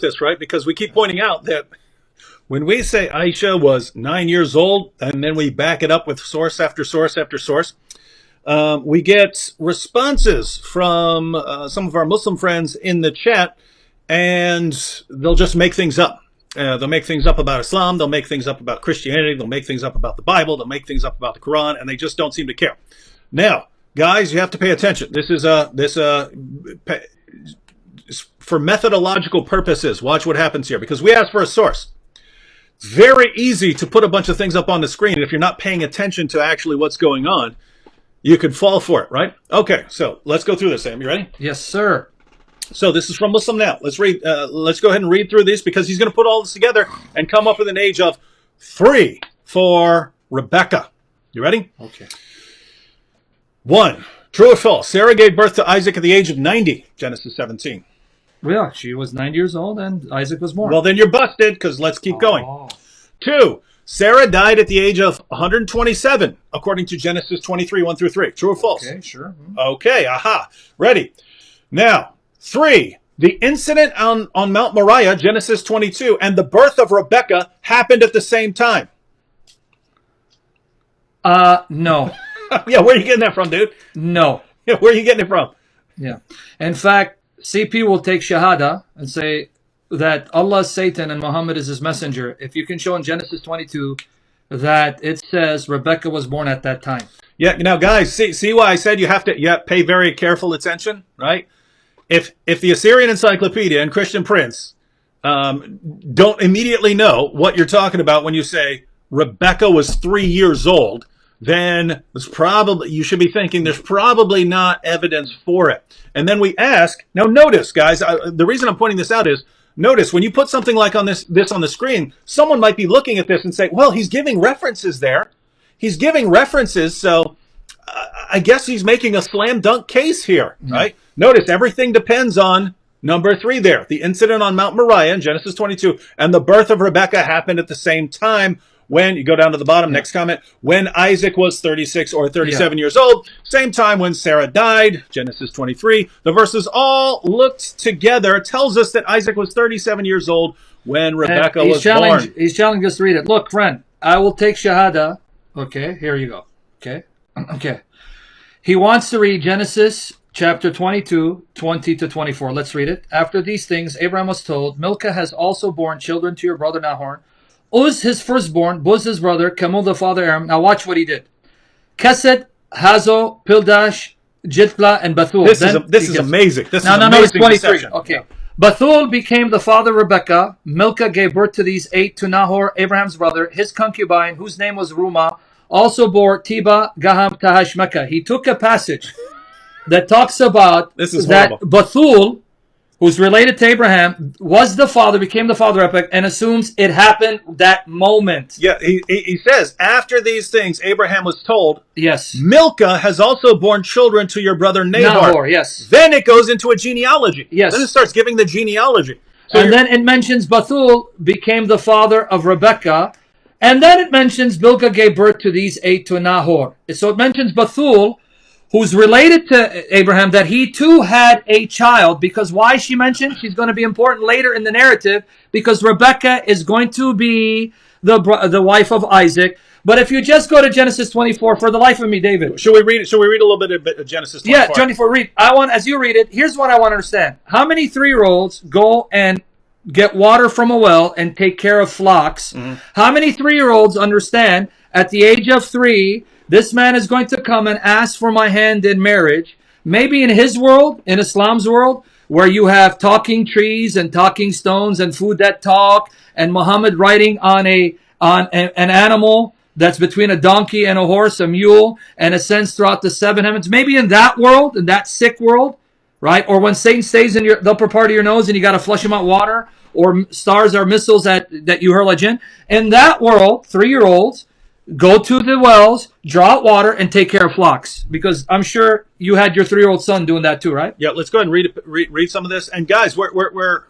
this, right? Because we keep pointing out that when we say Aisha was 9 years old, and then we back it up with source after source after source, we get responses from some of our Muslim friends in the chat, and they'll just make things up. They'll make things up about Islam. They'll make things up about Christianity. They'll make things up about the Bible. They'll make things up about the Quran, and they just don't seem to care. Now, guys, you have to pay attention. This is for methodological purposes. Watch what happens here, because we asked for a source. It's very easy to put a bunch of things up on the screen. If you're not paying attention to actually what's going on, you could fall for it, right? Okay, so let's go through this, Sam. You ready? Yes, sir. So this is from Muslim Now. Let's read. Let's go ahead and read through these, because he's going to put all this together and come up with an age of 3 for Rebecca. You ready? Okay. 1. True or false? Sarah gave birth to Isaac at the age of 90. Genesis 17. Well, she was 90 years old and Isaac was born. Well, then you're busted, because let's keep going. Oh. 2. Sarah died at the age of 127, according to Genesis 23, 1 through 3. True or false? Okay, sure. Okay, aha. Ready. Now, 3. The incident on Mount Moriah, Genesis 22, and the birth of Rebecca happened at the same time. No. Yeah, where are you getting that from, dude? No. Yeah, where are you getting it from? Yeah. In fact, CP will take Shahada and say that Allah is Satan and Muhammad is his messenger. If you can show in Genesis 22 that it says Rebecca was born at that time. Yeah, now guys, see why I said you have to pay very careful attention, right? If the Assyrian Encyclopedia and Christian Prince don't immediately know what you're talking about when you say Rebecca was 3 years old, then it's probably, you should be thinking there's probably not evidence for it. And then we ask, now notice, guys, the reason I'm pointing this out is, notice when you put something like on this on the screen, someone might be looking at this and say, well, he's giving references there. He's giving references, so I guess he's making a slam dunk case here, right? Notice everything depends on number 3 there. The incident on Mount Moriah in Genesis 22 and the birth of Rebecca happened at the same time. When you go down to the bottom, next comment, when Isaac was 36 or 37 years old, same time when Sarah died, Genesis 23. The verses all looked together, tells us that Isaac was 37 years old when Rebecca was born. He's challenging us to read it. Look, friend, I will take Shahada. Okay, here you go. Okay. Okay. He wants to read Genesis chapter 22, 20 to 24. Let's read it. After these things, Abraham was told, Milcah has also borne children to your brother Nahor. Uz, his firstborn, Buz, his brother, Kamul, the father, Aram. Now watch what he did. Kesed, Hazo, Pildash, Jitla, and Bathul. This is amazing. This is amazing. No, it's 23. Deception. Okay. Yeah. Bathul became the father of Rebekah. Milcah gave birth to these 8 to Nahor, Abraham's brother. His concubine, whose name was Ruma, also bore Tiba, Gaham, Tahash, Mecca. He took a passage that talks about that Bathul, who's related to Abraham, was the father, became the father of Rebekah, and assumes it happened that moment. Yeah, he says, after these things, Abraham was told, yes, Milcah has also borne children to your brother Nahor. Yes. Then it goes into a genealogy. Yes. Then it starts giving the genealogy. So and then it mentions Bathul became the father of Rebekah, and then it mentions Milcah gave birth to these 8 to Nahor. So it mentions Bathul, who's related to Abraham, that he too had a child. Because why she mentioned? She's going to be important later in the narrative, because Rebecca is going to be the wife of Isaac. But if you just go to Genesis 24, for the life of me, David. Should we read it? Should we read a little bit of Genesis 24? Yeah, 24, read. As you read it, here's what I want to understand. How many 3-year-olds go and get water from a well and take care of flocks? Mm-hmm. How many 3-year-olds understand at the age of 3, this man is going to come and ask for my hand in marriage? Maybe in his world, in Islam's world, where you have talking trees and talking stones and food that talk, and Muhammad riding on an animal that's between a donkey and a horse, a mule, and ascends throughout the 7 heavens. Maybe in that world, in that sick world, right? Or when Satan stays in the upper part of your nose and you got to flush him out water, or stars or missiles that you hurl at jinn. In that world, 3-year-olds go to the wells, draw out water, and take care of flocks. Because I'm sure you had your 3-year-old son doing that too, right? Yeah, let's go ahead and read some of this. And guys, we're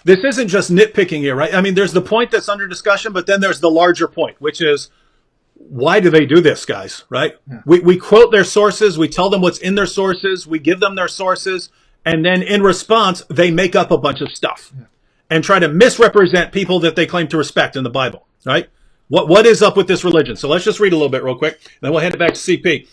this isn't just nitpicking here, right? I mean, there's the point that's under discussion, but then there's the larger point, which is, why do they do this, guys, right? Yeah. We quote their sources, we tell them what's in their sources, we give them their sources, and then in response, they make up a bunch of stuff and try to misrepresent people that they claim to respect in the Bible, right? What is up with this religion? So let's just read a little bit real quick, and then we'll hand it back to CP.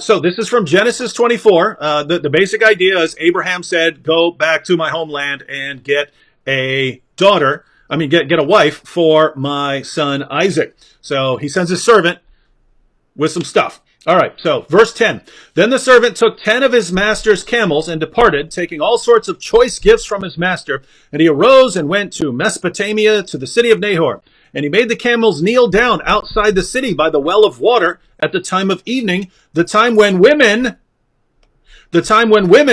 So this is from Genesis 24. The basic idea is Abraham said, go back to my homeland and get a daughter. I mean, get a wife for my son Isaac. So he sends his servant with some stuff. All right, so verse 10. Then the servant took 10 of his master's camels and departed, taking all sorts of choice gifts from his master. And he arose and went to Mesopotamia, to the city of Nahor. And he made the camels kneel down outside the city by the well of water at the time of evening, the time when women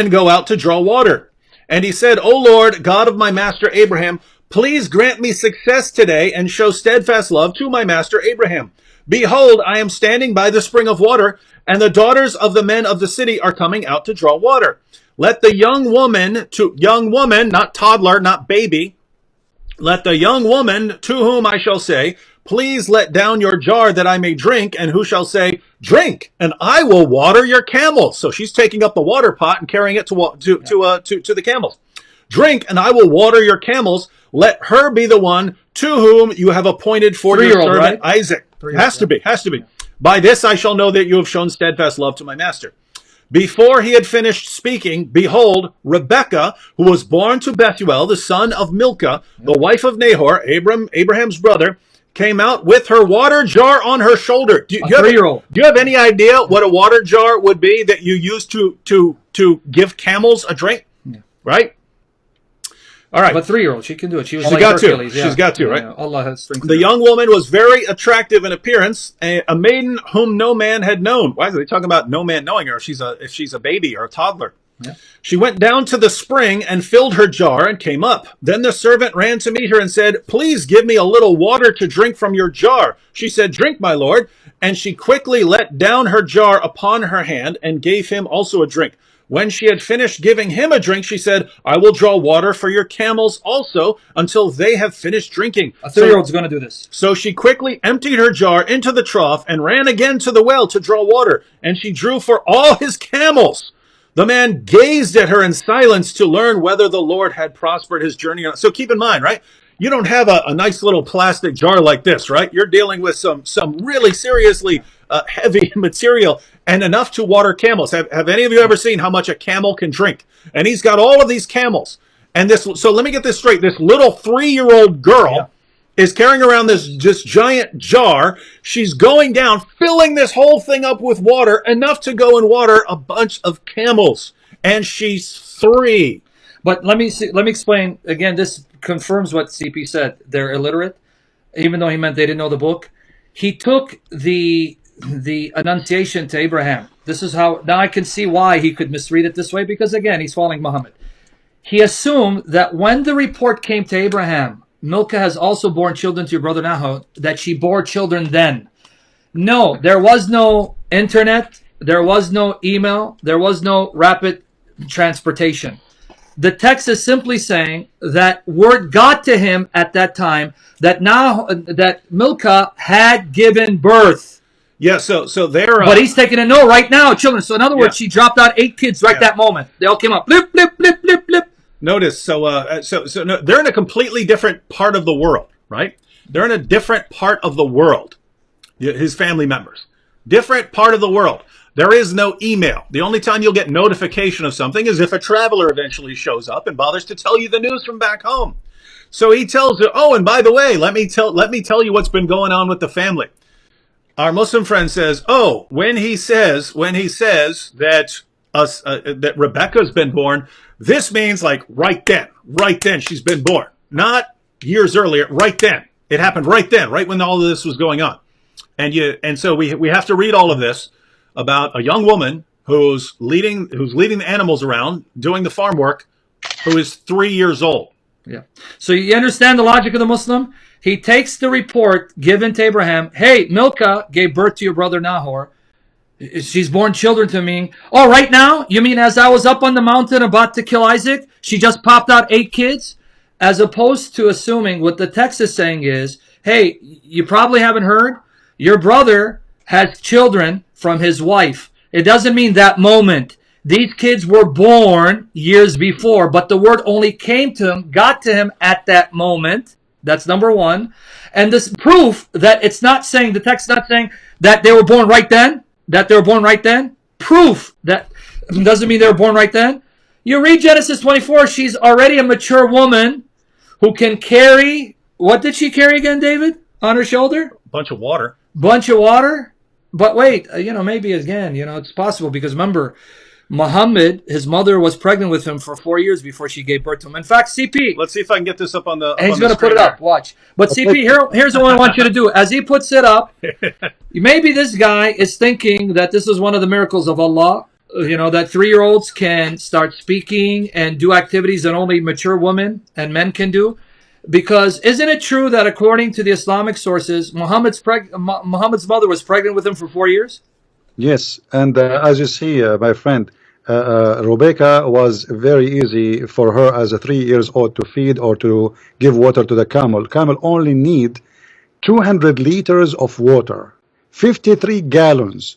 go out to draw water. And he said, O Lord, God of my master Abraham, please grant me success today and show steadfast love to my master Abraham. Behold, I am standing by the spring of water, and the daughters of the men of the city are coming out to draw water. Let the young woman, not toddler, not baby, let the young woman to whom I shall say, please let down your jar that I may drink, and who shall say, drink, and I will water your camels. So she's taking up the water pot and carrying it to the camels. Drink, and I will water your camels. Let her be the one to whom you have appointed for your servant right? Isaac. Has to be. By this I shall know that you have shown steadfast love to my master. Before he had finished speaking, behold, Rebekah, who was born to Bethuel, the son of Milcah, the wife of Nahor, Abraham's brother, came out with her water jar on her shoulder. Do you have any idea what a water jar would be that you use to give camels a drink? Yeah. Right? All right. But 3-year-old, she can do it. She's like got Hercules. She's got to, right? Yeah, Allah has strength. The young woman was very attractive in appearance, a maiden whom no man had known. Why are they talking about no man knowing her if she's a baby or a toddler? Yeah. She went down to the spring and filled her jar and came up. Then the servant ran to meet her and said, please give me a little water to drink from your jar. She said, drink, my lord. And she quickly let down her jar upon her hand and gave him also a drink. When she had finished giving him a drink, she said, I will draw water for your camels also until they have finished drinking. A 3-year-old's going to do this. So she quickly emptied her jar into the trough and ran again to the well to draw water. And she drew for all his camels. The man gazed at her in silence to learn whether the Lord had prospered his journey. So keep in mind, right? You don't have a nice little plastic jar like this, right? You're dealing with some really seriously heavy material and enough to water camels. Have any of you ever seen how much a camel can drink? And he's got all of these camels. And so let me get this straight. This little 3-year-old girl is carrying around this giant jar. She's going down, filling this whole thing up with water, enough to go and water a bunch of camels. And she's 3. But let me explain again. This confirms what CP said. They're illiterate, even though he meant they didn't know the book. He took the annunciation to Abraham. This is how now I can see why he could misread it this way, because again he's following Muhammad. He assumed that when the report came to Abraham, Milcah has also borne children to your brother Nahor, that she bore children then. No, there was no internet, there was no email, there was no rapid transportation. The text is simply saying that word got to him at that time that Milcah had given birth. Yeah, so they're... but he's taking a no right now, children. So in other words, she dropped out 8 kids right that moment. They all came up. Blip, blip, blip, blip, blip. Notice, so no, they're in a completely different part of the world, right? They're in a different part of the world, his family members. Different part of the world. There is no email. The only time you'll get notification of something is if a traveler eventually shows up and bothers to tell you the news from back home. So he tells her, oh, and by the way, let me tell you what's been going on with the family. Our Muslim friend says, oh, when he says that that Rebecca's been born, this means like right then she's been born, not years earlier, right then. It happened right then, right when all of this was going on. And so we have to read all of this about a young woman who's leading the animals around, doing the farm work, who is 3 years old. Yeah. So you understand the logic of the Muslim? He takes the report given to Abraham. Hey, Milcah gave birth to your brother Nahor. She's born children to me. Oh, right now? You mean as I was up on the mountain about to kill Isaac, she just popped out 8 kids? As opposed to assuming what the text is saying is, hey, you probably haven't heard. Your brother has children from his wife. It doesn't mean that moment. These kids were born years before, but the word only came to him, got to him at that moment. That's number one. And this proof that it's not saying, the text not saying that they were born right then, Proof that doesn't mean they were born right then. You read Genesis 24, she's already a mature woman who can carry, what did she carry again, David? On her shoulder? Bunch of water. Bunch of water? But wait, maybe again, it's possible because remember, Muhammad, his mother was pregnant with him for 4 years before she gave birth to him. In fact, CP. Let's see if I can get this up on the. And he's going to put it up. Watch. But CP, here's what I want you to do. As he puts it up, maybe this guy is thinking that this is one of the miracles of Allah. That 3-year-olds can start speaking and do activities that only mature women and men can do. Because isn't it true that according to the Islamic sources, Muhammad's mother was pregnant with him for 4 years? Yes, and as you see, my friend, Rebecca was very easy for her as a 3 years old to feed or to give water to the camel. Camel only need 200 liters of water, 53 gallons.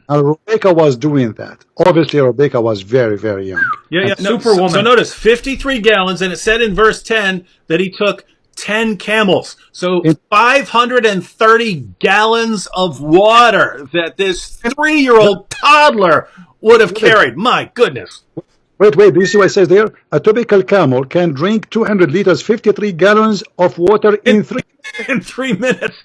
And Rebecca was doing that. Obviously, Rebecca was very, very young. Yeah. Superwoman. So notice 53 gallons, and it said in verse 10 that he took 10 camels. So 530 gallons of water that this 3-year-old toddler would have carried. My goodness. Wait, do you see what it says there? A typical camel can drink 200 liters, 53 gallons of water in 3 minutes.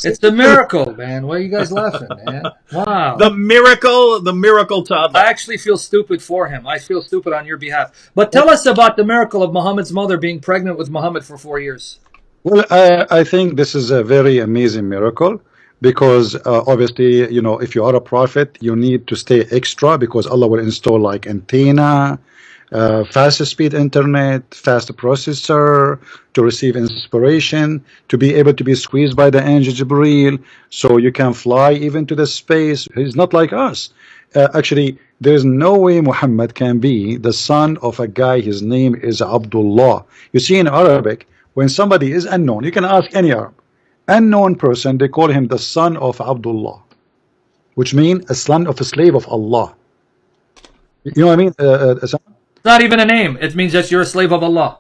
It's the miracle, man. Why are you guys laughing, man? Wow. The miracle toddler. I actually feel stupid for him. I feel stupid on your behalf. But tell us about the miracle of Muhammad's mother being pregnant with Muhammad for 4 years. Well, I think this is a very amazing miracle because obviously, if you are a prophet, you need to stay extra because Allah will install like antenna, fast speed internet, fast processor to receive inspiration, to be able to be squeezed by the angel Jibreel, so you can fly even to the space. He's not like us. Actually, there's no way Muhammad can be the son of a guy, his name is Abdullah. You see, in Arabic, when somebody is unknown, you can ask any Arab, unknown person, they call him the son of Abdullah, which means a son of a slave of Allah. You know what I mean? It's not even a name. It means that you're a slave of Allah.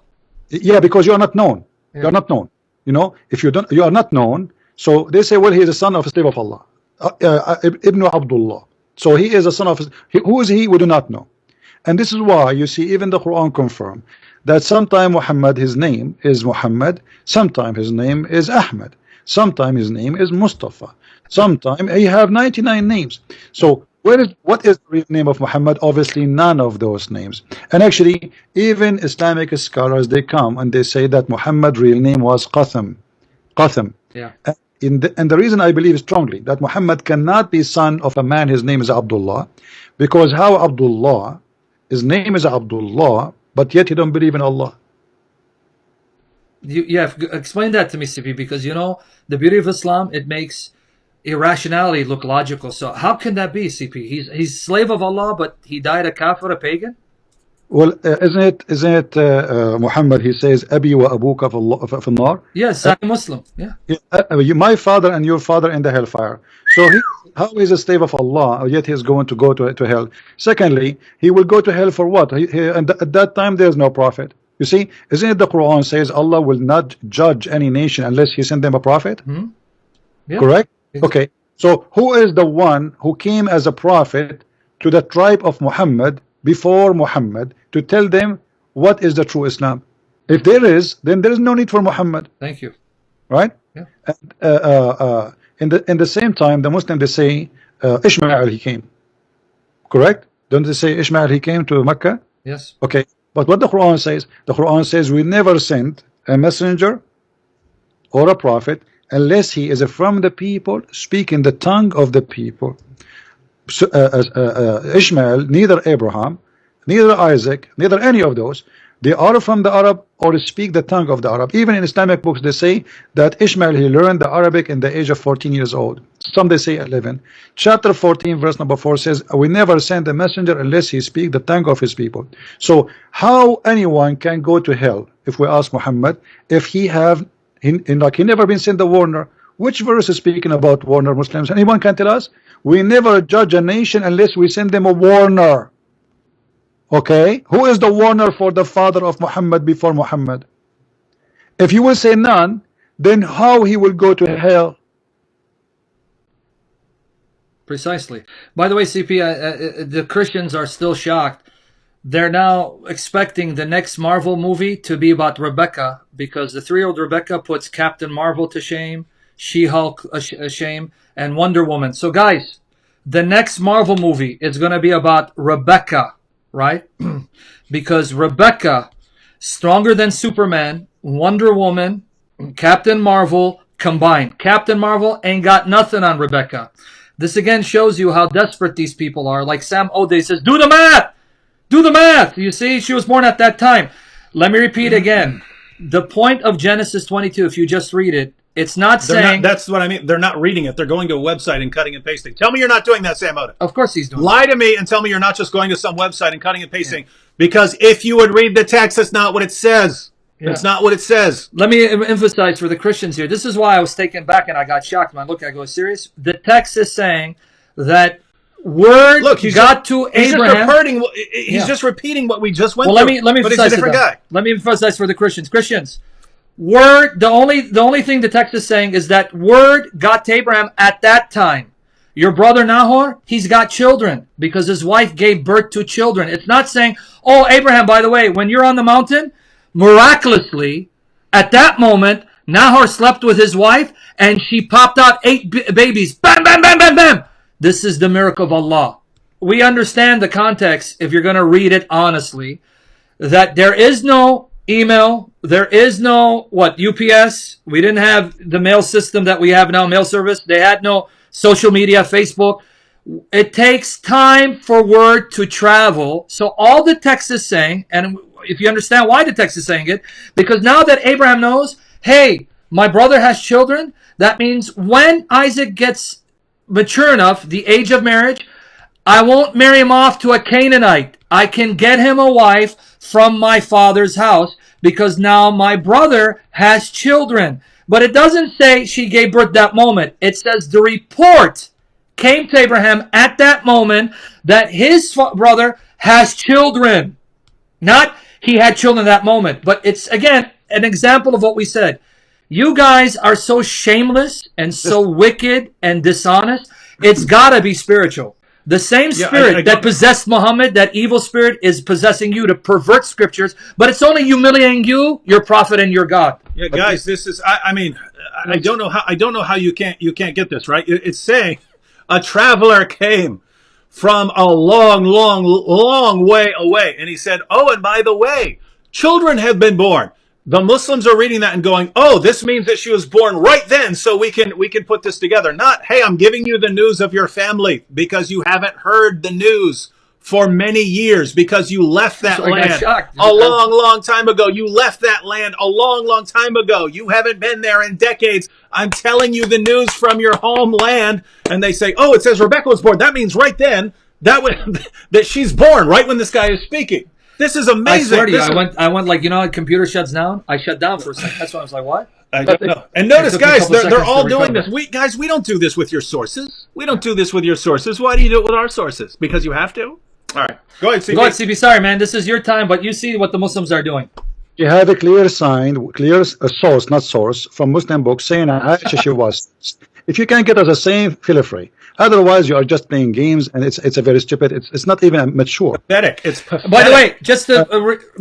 Yeah, because you are not known. Yeah. You are not known. If you are not known, so they say, well, he is a son of a slave of Allah, Ibn Abdullah. So he is a son of. Who is he? We do not know. And this is why you see even the Quran confirm that sometime Muhammad, his name is Muhammad, sometime his name is Ahmed, sometime his name is Mustafa, sometime he have 99 names. So what is the real name of Muhammad? Obviously none of those names. And actually even Islamic scholars, they come and they say that Muhammad's real name was Qatham. Yeah. And the reason I believe strongly that Muhammad cannot be son of a man, his name is Abdullah, because how Abdullah, his name is Abdullah, but yet he don't believe in Allah. Explain that to me, CP, because the beauty of Islam, it makes irrationality look logical. So how can that be, CP? He's slave of Allah, but he died a kafir, a pagan? Well, isn't it Muhammad, he says, Abi wa abuka fi nar? Yes, I'm Muslim. Yeah. My father and your father in the hellfire. So how is a slave of Allah, yet he is going to go to hell? Secondly, he will go to hell for what? And at that time, there is no prophet. You see, isn't it the Quran says Allah will not judge any nation unless he sent them a prophet? Mm-hmm. Yeah. Correct? Okay. So who is the one who came as a prophet to the tribe of Muhammad before Muhammad to tell them what is the true Islam? If there is, then there is no need for Muhammad. Thank you. Right? Yeah. And, in the same time, the Muslim, they say Ishmael he came. Correct? Don't they say Ishmael he came to Mecca? Yes. Okay. But what the Quran says we never sent a messenger or a prophet unless he is from the people, speaking the tongue of the people. So, Ishmael, neither Abraham, neither Isaac, neither any of those, they are from the Arab or speak the tongue of the Arab. Even in Islamic books they say that Ishmael, he learned the Arabic in the age of 14 years old. Some they say 11. Chapter 14 verse number 4 says we never send a messenger unless he speak the tongue of his people. So how anyone can go to hell, if we ask Muhammad, if he never been sent a warner? Which verse is speaking about warner Muslims? Anyone can tell us? We never judge a nation unless we send them a warner. Okay, who is the warner for the father of Muhammad before Muhammad? If you will say none, then how he will go to hell? Precisely. By the way, CP, the Christians are still shocked. They're now expecting the next Marvel movie to be about Rebecca, because the 3-year-old Rebecca puts Captain Marvel to shame, She-Hulk shame, and Wonder Woman. So guys, the next Marvel movie is going to be about Rebecca, right? Because Rebecca, stronger than Superman, Wonder Woman, Captain Marvel combined. Captain Marvel ain't got nothing on Rebecca. This again shows you how desperate these people are. Like Sam O'Day says, do the math! Do the math! You see, she was born at that time. Let me repeat again. The point of Genesis 22, if you just read it, it's not saying... that's what I mean. They're not reading it. They're going to a website and cutting and pasting. Tell me you're not doing that, Sam O'Day. Of course he's doing Lie to me and tell me you're not just going to some website and cutting and pasting. Yeah. Because if you would read the text, that's not what it says. Yeah. It's not what it says. Let me emphasize for the Christians here. This is why I was taken back and I got shocked. Man, look, I go, serious? The text is saying that word got to Abraham. He's just repeating what we just went through. Let me but he's a different guy. Let me emphasize for the Christians. Christians, word, the only thing the text is saying is that word got to Abraham at that time. Your brother Nahor, he's got children because his wife gave birth to children. It's not saying, oh, Abraham, by the way, when you're on the mountain, miraculously, at that moment, Nahor slept with his wife and she popped out 8 babies. Bam, bam, bam, bam, bam. This is the miracle of Allah. We understand the context, if you're going to read it honestly, that there is no email, there is no, UPS. We didn't have the mail system that we have now, mail service. They had no social media, Facebook. It takes time for word to travel. So all the text is saying, and if you understand why the text is saying it, because now that Abraham knows, hey, my brother has children, that means when Isaac gets mature enough, the age of marriage, I won't marry him off to a Canaanite. I can get him a wife from my father's house because now my brother has children. But it doesn't say she gave birth that moment. It says the report came to Abraham at that moment that his brother has children. Not he had children at that moment. But it's, again, an example of what we said. You guys are so shameless and so wicked and dishonest. It's got to be spiritual. The same spirit that possessed Muhammad, that evil spirit, is possessing you to pervert scriptures, but it's only humiliating you, your prophet, and your God. Yeah, guys, this is. I mean, I don't know how you can't get this right. It's saying a traveler came from a long, long, long way away, and he said, "Oh, and by the way, children have been born." The Muslims are reading that and going, "Oh, this means that she was born right then, so we can put this together." Not, "Hey, I'm giving you the news of your family because you haven't heard the news for many years because you left that land a long, long time ago. You left that land a long, long time ago. You haven't been there in decades. I'm telling you the news from your homeland." And they say, "Oh, it says Rebecca was born. That means right then that she's born right when this guy is speaking." This is amazing. I swear to you, I went like, how computer shuts down? I shut down for a second. That's why I was like, what? I don't know. And notice, guys, they're all doing this. We don't do this with your sources. We don't do this with your sources. Why do you do it with our sources? Because you have to? All right. Go ahead, CP. Go ahead, CP. Sorry, man. This is your time, but you see what the Muslims are doing. You have a clear source, not source, from Muslim books saying Aisha she was. If you can get us the same, feel free. Otherwise, you are just playing games, and it's a very stupid. It's not even mature. Pathetic. It's pathetic. By the way, just to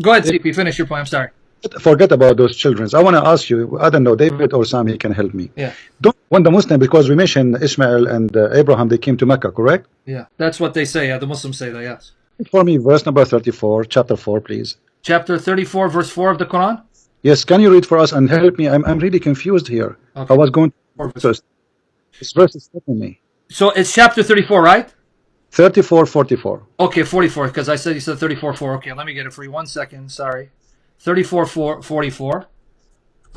go ahead, CP. Finish your point. I'm sorry. Forget about those children. I want to ask you. I don't know, David or Sami can help me. Yeah. When the Muslim, because we mentioned Ishmael and Abraham, they came to Mecca, correct? Yeah, that's what they say. Yeah, the Muslims say that. Yes. For me, verse number 34, chapter 4, please. Chapter 34, verse 4 of the Quran. Yes. Can you read for us and help me? I'm really confused here. Okay. I was going first. This verse is stopping me. So it's chapter 34, right? 34, 44. Okay, 44, because I said you said 34, 4. Okay, let me get it for you. 1 second, sorry. 34, 4, 44.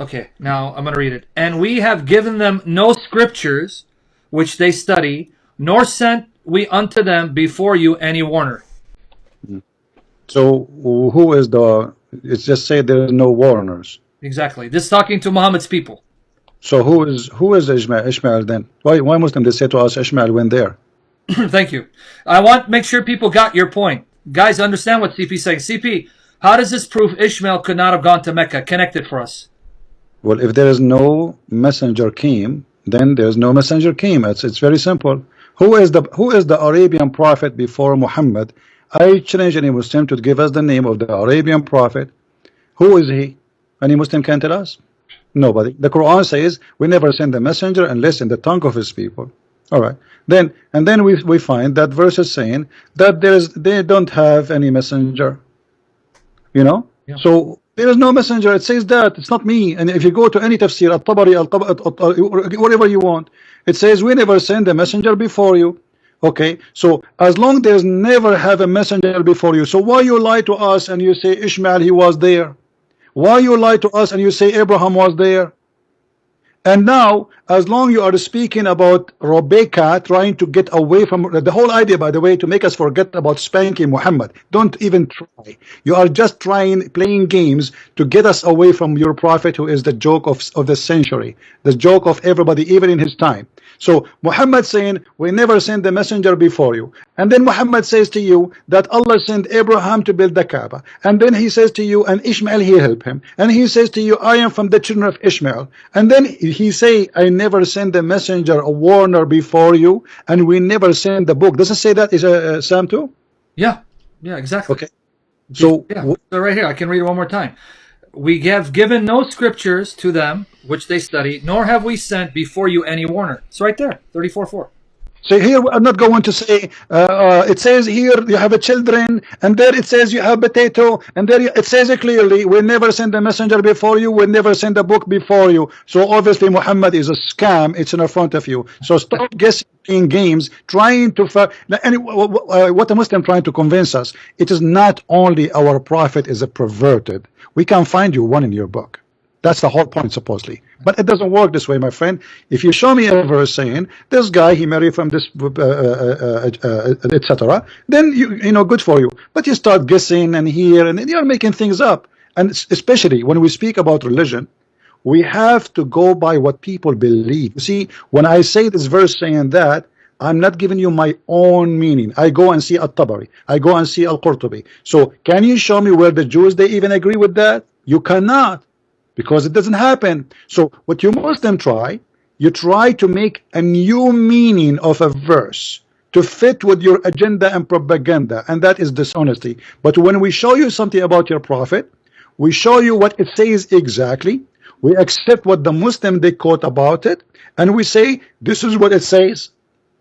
Okay, now I'm going to read it. And we have given them no scriptures which they study, nor sent we unto them before you any warner. So who is it's just say there are no warners. Exactly. This is talking to Muhammad's people. So who is Ishmael then? Why Muslim they say to us Ishmael when there? Thank you. I want to make sure people got your point. Guys, understand what CP is saying. CP, how does this prove Ishmael could not have gone to Mecca? Connect it for us. Well, if there is no messenger came, then there's no messenger came. It's very simple. Who is the Arabian prophet before Muhammad? I challenge any Muslim to give us the name of the Arabian prophet. Who is he? Any Muslim can tell us? Nobody. The Quran says we never send a messenger unless in the tongue of his people. All right. Then we find that verse is saying that they don't have any messenger. You know. Yeah. So there is no messenger. It says that it's not me. And if you go to any tafsir, al-Tabari, whatever you want, it says we never send a messenger before you. Okay, so as long there's never have a messenger before you, so why you lie to us and you say Ishmael he was there? Why you lie to us and you say Abraham was there? And now, as long you are speaking about Rebecca trying to get away from the whole idea, by the way, to make us forget about spanking Muhammad. Don't even try. You are just playing games to get us away from your prophet, who is the joke of the century, the joke of everybody, even in his time. So Muhammad saying, we never sent the messenger before you. And then Muhammad says to you that Allah sent Abraham to build the Kaaba. And then he says to you, and Ishmael he helped him. And he says to you, I am from the children of Ishmael. And then he say, I never sent the messenger, a warner before you, and we never send the book. Does it say that? Is Psalm 2? Yeah, exactly. Okay. So yeah. So right here, I can read it one more time. We have given no scriptures to them which they study, nor have we sent before you any warner. It's right there, 34:4. so here I'm not going to say it says here you have a children, and there it says you have potato, and there it says it clearly, we never send a messenger before you, we never send a book before you. So obviously Muhammad is a scam. It's in front of you. So stop guessing in games, trying to what a Muslim trying to convince us. It is not only our prophet is a perverted. We can find you one in your book. That's the whole point, supposedly. But it doesn't work this way, my friend. If you show me a verse saying this guy he married from this, etc., then you know, good for you. But you start guessing and here and you're making things up. And especially when we speak about religion, we have to go by what people believe. You see, when I say this verse saying that, I'm not giving you my own meaning. I go and see At-Tabari. I go and see Al-Qurtubi. So can you show me where the Jews they even agree with that? You cannot. Because it doesn't happen. So what you Muslim try, you try to make a new meaning of a verse to fit with your agenda and propaganda, and that is dishonesty. But when we show you something about your prophet, we show you what it says exactly, we accept what the Muslim they quote about it, and we say this is what it says.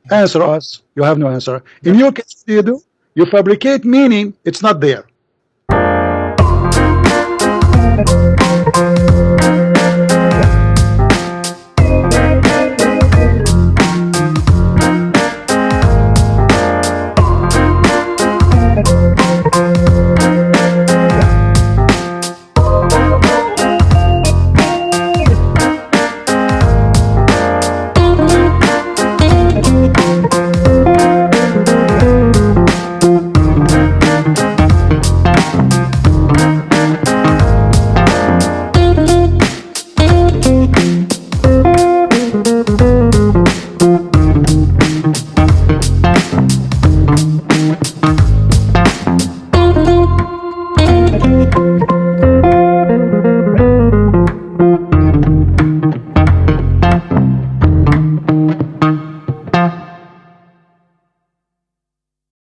Answer us. You have no answer. In your case, what do? You fabricate meaning, it's not there.